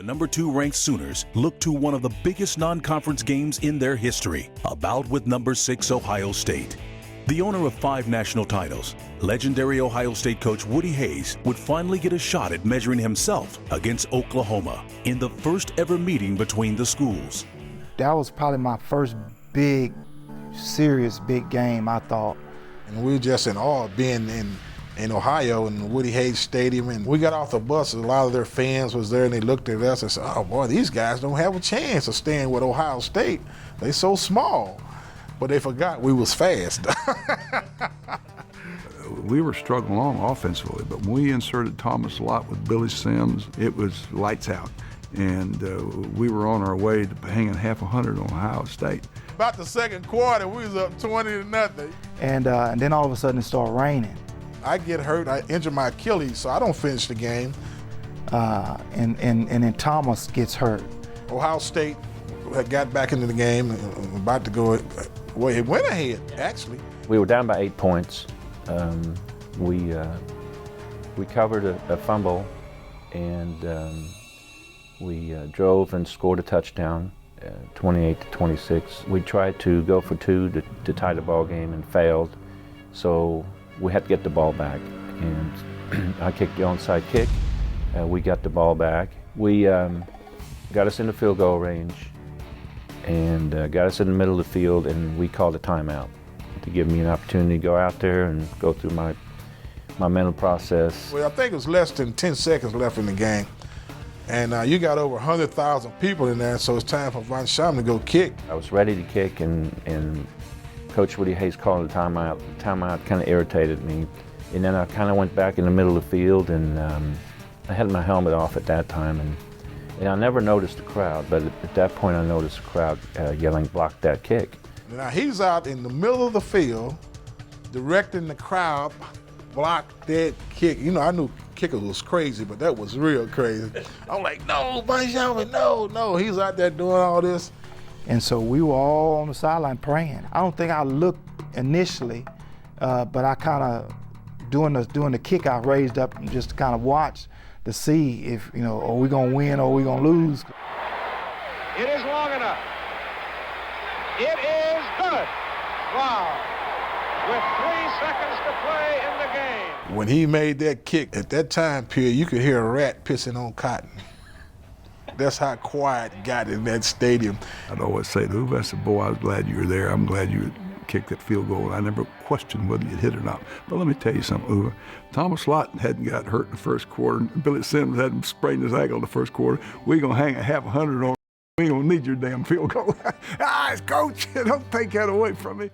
The number 2 ranked Sooners look to one of the biggest non-conference games in their history, a bout with number 6 Ohio State. The owner of 5 national titles, legendary Ohio State coach Woody Hayes would finally get a shot at measuring himself against Oklahoma in the first ever meeting between the schools. That was probably my first big, serious big game, I thought. And we were just in awe being in Ohio in Woody Hayes Stadium, and we got off the bus, a lot of their fans was there, and they looked at us and said, oh boy, these guys don't have a chance of staying with Ohio State. They so small. But they forgot we was fast. We were struggling along offensively, but when we inserted Thomas Lott with Billy Sims, it was lights out. And we were on our way to hanging half 100 on Ohio State. About the second quarter, we was up 20-0. And then all of a sudden it started raining. I get hurt, I injure my Achilles, so I don't finish the game. And then Thomas gets hurt. Ohio State had got back into the game, about to go, well, it went ahead, actually. We were down by 8 points. We covered a fumble, and we drove and scored a touchdown, 28-26. We tried to go for 2 to tie the ball game and failed, so we had to get the ball back. And I kicked the onside kick. We got the ball back. We got us in the field goal range and got us in the middle of the field, and we called a timeout to give me an opportunity to go out there and go through my mental process. Well, I think it was less than 10 seconds left in the game. And you got over 100,000 people in there, so it's time for Von Schamann to go kick. I was ready to kick, and Coach Woody Hayes called a timeout. The timeout kind of irritated me. And then I kind of went back in the middle of the field, and I had my helmet off at that time. And I never noticed the crowd, but at that point I noticed the crowd yelling, "Block that kick." Now he's out in the middle of the field, directing the crowd, block that kick. You know, I knew kicker was crazy, but that was real crazy. I'm like, no, Von Schamann, no. He's out there doing all this. And so we were all on the sideline praying. I don't think I looked initially, but I kind of, doing the kick, I raised up and just to kind of watch to see if, you know, are we gonna win or are we gonna lose? It is long enough. It is good. Wow. With 3 seconds to play in the game. When he made that kick, at that time period, you could hear a rat pissing on cotton. That's how quiet it got in that stadium. I'd always say to Uwe, I said, boy, I was glad you were there. I'm glad you kicked that field goal. I never questioned whether you hit or not. But let me tell you something, Uwe. Thomas Lott hadn't got hurt in the first quarter. Billy Sims hadn't sprained his ankle in the first quarter. We're going to hang a half 100 on. We don't need your damn field goal. Coach, don't take that away from me.